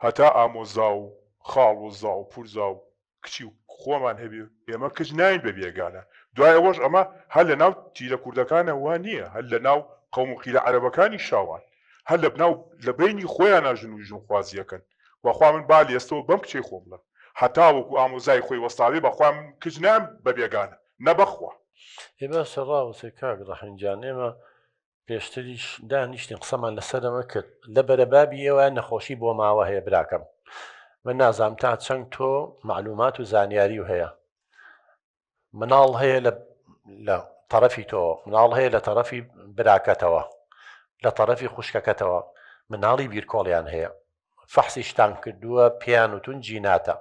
هەتا ئامۆزا و خاڵ و زا و پورزا و کچی و خۆمان هەبێ ئێمە کچ ناین بە بێگانە دوای ئەوەش ئەمە هەر لە ناو تیرە کوردەکانە وا نییە هەر لە ناو قەوم و قیلە عەرەبەکانی شاوان هەر لە بینی خۆیان ژن و ژنخوازیەکەن وەخوا من با لێستەوە بەم کچەی خۆ بڵێم هەتا وەکو ئامۆزای خۆی وەستاوی بەخوا من کچ نام بە بێگانە نەبەخوا ێ باشە ڕاوەسێ کاک ڕەحینجان ئێمە پێشتریش دانیشتین قسەمان لەسەرەمە کرد لە بەرەبابی ئێوە نەخۆشی بۆ ماوە هەیە براکەم من نازام تا چەند تۆ معلومات و زانیاری و هەیە مناڵ هەیە لە تەرەفی تۆ مناڵ هەیە لە تەرەفی براکەتەوە لە تەرەفی خوشکەکەتەوە مناڵی بیرکۆڵیان هەیە فەحسی شتان کردووە پیان وتون جیناتە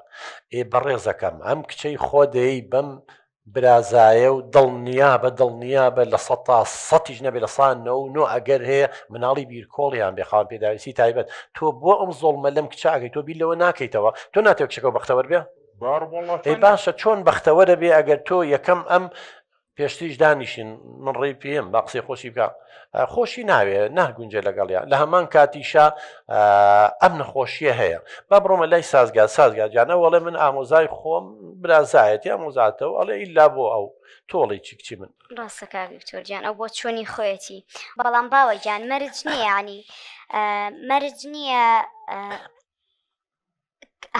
ئێ بەڕێزەکەم ئەم کچەی خۆ دەی بەم برازایە و دڵنیا بە لە سەتیش نەبێ لە سانەوە نۆ ئەگەر هەیە مناڵی بیرکۆڵیان بێخان پێداویستی تایبەت تۆ بۆ ئەم زۆڵمە لەم کچاگەی تۆ بیر لەوە ناکەیتەوە تۆ ناتێک کچەکە بەختەوەر بێ ئەی باشە چۆن بەختەوەرە بێ ئەگەر تۆ یەکەم ئەم پێشتیش دانیشین من ڕێی پێم با قسەی خۆشی بکە خۆشی ناوێ ناگونجێ لەگەڵیان لە هەمان کاتیشا ئەم نەخۆشیە هەیە با بڕۆمە لای سازگار جانە وەڵێ من ئامۆزای خۆم برازایەتی ئامۆزاتەوە ئەڵێ ئیلا بۆ ئەو تۆڵی چیکچی من ڕاستە کاک دکتۆرجان ئەو بۆ چۆنی خۆیەتی بەڵام باوە گیان مەرج نییە ینی مەرج نییە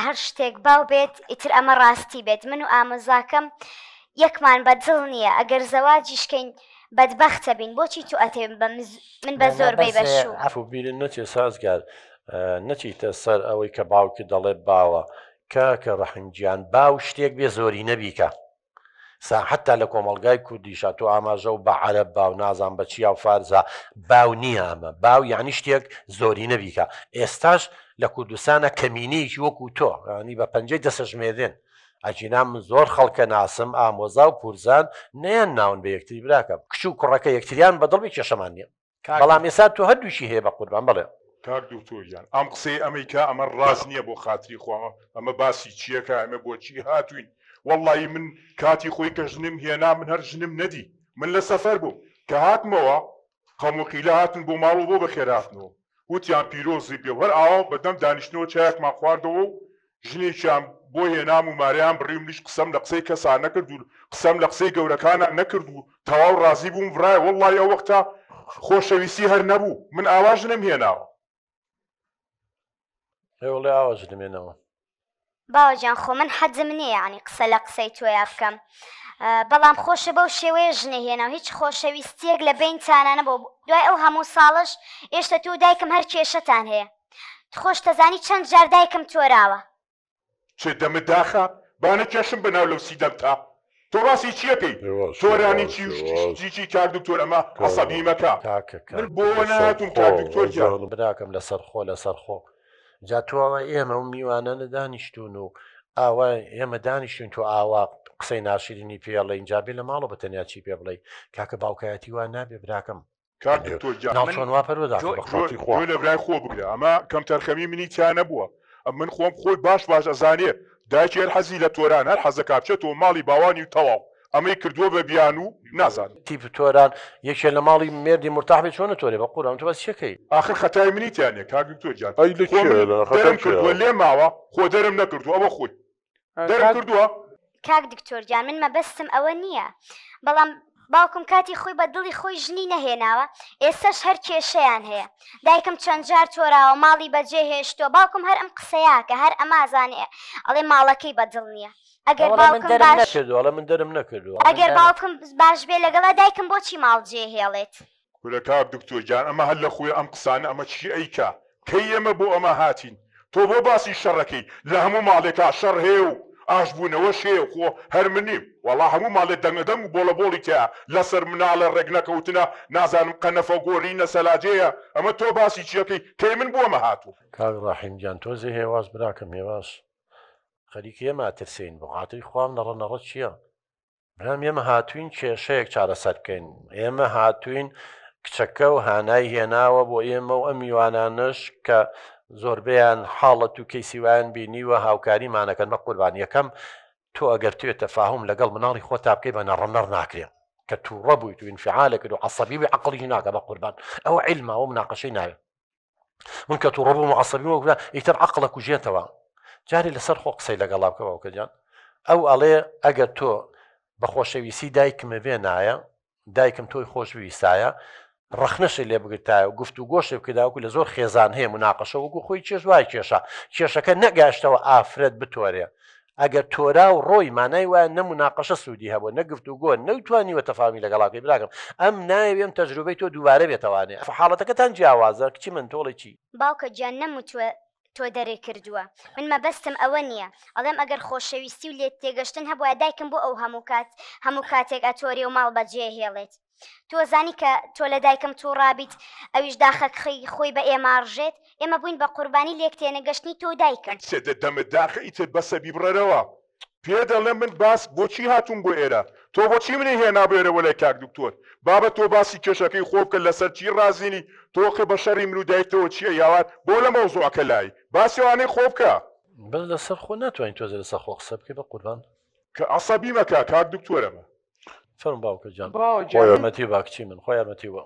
هەر شتێک باو بێت ئیتر ئەمە ڕاستی بێت من و ئامۆزاکەم یەکمان بەدڵ نییە ئەگەر زەواجیشکەین بەدبەختە بین بۆچی تو ئەتێ من بە زۆربەی بەشوو ئەفو بیرن نەچێ سازگار نەچیتە سەر ئەوەی کە باوکی دەڵێ باوە کاکە ڕەحینجیان باو شتێک بێ زۆری نەبیکە حتا لە کۆمەڵگای کوردیشە تۆ ئاماژە و بە عەرەب باو نازان بە چیا و فارزە باو نییە ئەمە باو یعنی شتێک زۆری نەبیکە ئێستاش لە کوردستانە کەمینەیەکی وەکو تۆ ینی بە پەنجەی دەسەژمێدێن ئەجینا من زۆر خەڵکە ناسم ئامۆزا و پورزان نەیان ناون بە یەکتری براکەم کچ و کوڕەکە یەکتریان بەدڵبی کێشەمان نییە بەڵام ئێستا تۆ هەردووشی هەیە بە قوربان بڵێ کاک دکتۆریان ئەم قسەی ئەمریکا ئەمە ڕاست نییە بۆ خاتری خۆمە ئەمە باسی چیەکە ئەمە بۆچی هاتوین وەڵڵی من کاتی خۆی کە ژنم هێنا من هەر ژنم نەدی من لە سەفەر بوو کە هاتمەوە قەموقیلە هاتن بۆ ماڵ و بۆ بەخێراتنەوە وتیان پیرۆزی پێ هەر ئاوا بەدەم دانیشتنەوە چایەکمان خواردەوە و ژنێکیان بۆ هێنام و ماریان بڕیم لیش قسەم لە قسەی کەسان نەکرد و قسەم لە قسەی گەورەکانە نەکرد و تەواو ڕازی بووم ڤڕایە وەڵڵی ئەو وەختە خۆشەویستی هەر نەبوو من ئاوا ژنم هێناوە وڵێ ئاوا ژنم هێنەوە باوەجان خۆ من حەزم نییە ینی قسە لە قسەی تۆیا بکەم بەڵام خۆشە بەو شێوەیە ژنە هێنا و هیچ خۆشەویستیەک لە بینتانە بۆ دوای ئەو هەموو ساڵش ئێشتا تۆ دایکم هەر کێشەتان هەیە خۆش دەزانی چەند جار دایکم تۆراوە چێ دەمت داخە بانە کێشم بەناو لەو سیدەم تا تۆ ڕاستی چیەکەی تۆرانی چی کاک دکتۆر ئەمە عەسەبی مەکە من بۆ نهاتوم کاک دکتۆر گیان براکەم لەسەر خۆ جا تۆوە ئێمە و میوانە دانیشتون و ئاوا ئێمە دانیشتون تۆ ئاوا قسەی ناشرینی پێڵە اینجا بێ لە ماڵە بەتەنیا چی پێ بڵێ کاکە باوکایەتی وان نابێ براکەم چۆن واپەرۆدا لە برای خۆ بگرە ئەمە کەم تەرخەمی منی چا نەبووە من خۆم خۆی باش ئەزانێ دایکی هەر حەزی لە تۆران هەر حەزە کاپچێتەوە ماڵی باوانی و تەواو ئەمەی کردووە بە بیان و نازانم تیپ تۆران یەکێ لە ماڵی مێردی مرتاح بێت چۆنە تۆرێ بە قورآن تۆ بەس چەکەی ئاخر خەتای منیتیانێ کاک دکتۆر جان دەرم کردووە لێ ماوە خۆ دەرم نەکردووە ئەوە خۆی دەرم کردووە کاک دکتۆرجان من مەبەستم ئەوە نییە بەڵام باوکم کاتی خۆی بە دڵی خۆی ژنی نەهێناوە ئێستاش هەر کێشەیان هەیە دایکم چەند جار تۆراوە ماڵی بەجێ هێشتووە باوکم هەر ئەم قسەیە کە هەر ئەمازانێ ئەڵێ ماڵەکەی بەدڵ نییە ئەگەر من دەرم نەکردووە ئەگەر باوکم باش بێ لەگەڵا دایکم بۆچی ماڵ جێ هێڵێت کورە کاک دکتۆر جان ئەمە هەر لە خۆی ئەم قسانە ئەمە چی ئەیکا کەی ئێمە بۆ ئەمە هاتین تۆ بۆ باسی شەڕەکەی لە هەموو ماڵێکا شەڕ هەیە و ئاشبوونەوە شێ خۆ هەر منیم وەڵا هەموو ماڵێت دەنگەدەم و بۆڵە بۆڵی تیا لەسەر مناڵە ڕێک نەکەوتنە نازانم قەنەفە گۆڕینە سەلاجەیە ئەمە تۆ باسی چیەکەی کەی من بۆمە هاتوو کاک ڕەحیمجان تۆزێ هێواز براکەم هێواز خەریکی ئێمە ئاترسین بۆ خاتری خوام نەڕەنەڕە چییە برام ئێمە هاتوین کێشەیەک چارەسەر بکەین ئێمە هاتوین کچەکە و هانای هێناوە بۆ ئێمە و ئەم میوانانش کە زۆربیان حاڵەت و کەیسیوان بینیوە هاوکاریمانەکەن بە قوربان یەکەم تۆ ئەگەر توێت تەفاهم لەگەڵ مناڵی خۆ تا بکەی بە نەڕەنەڕ ناکرێن کە تووڕە بوویت و ئینفعالێک و عەسەبی و عەقڵی ناکە بە قوربان ئەوە عیلمە و مناقەشەی ناوێت من کە تو ڕۆبوو عەسەبی وەکو ئیتر عەقڵە کوژێتەوە جارێ لەسەر خۆ قسەی لەگەڵا بکە باوکەجان ئەو ئەڵێ ئەگەر تۆ بە خۆشەویستی دایکمە بێنایە دایکم تۆی خۆشویستایە ڕەخنەشی لێ بگرتایە و گفت و گۆشێ بکرداوەکو لە زۆر خێزان هەیە مناقەشە وەکو خۆی چێژ وای کێشە کێشەکە نەگەشتەوە ئافرەت بتۆرێ ئەگەر تۆرا و ڕۆی مانای وایە نەموناقەشە سوودی هەبوو نەگفت و گۆن نەوتوانیوە تەفامی لەگەڵاکەی براکەم ئەم نایوێم تەجروبەی تۆ دووبارە بێتەوانێ حاڵەتەکەتان جیاوازە کچی من تۆڵی چی باوکە گیان نەموتووە تۆ دەرێ کردووە من مەبەستم ئەوە نییە ئەڵێم ئەگەر خۆشەویستی و لێت تێگەشتن هەبووە دایکم بۆ ئەو هەموو کاتێک ئەتۆری و ماڵ بەجێ هێڵێت تۆ زانی کە تۆ لە دایکم توو ڕابیت ئەویش داخەکخی خۆی بە ئێماڕژێت ئێمە بووین بە قوربانی لێک تێنەگەشتنی تۆ دایکم دەمە داخە ئیتر بەسە بیبڕەرەوە پێ دەڵێ من باس بۆچی هاتوون بۆ ئێرە تۆ بۆچی منی هێنا بێرەوە لای کاک دکتۆر بابە تۆ باسی کێشەکەی خۆ بکە لەسەر چی ڕازینی تۆقی بە شەڕی من و دایکتەوە چییە یاوات بۆ لە مەوزوعەکە لای باسیوانەی خۆ بکە بەس لەسەر خۆ ناتوانین تۆزە لەسەر خۆ قسە بکەی بە قوربان کە عەسەبی مەکە کاک دکتۆرەمە فەرم باوکە جان باوە خۆی یارمەتی باکچی من خۆی یارمەتی وە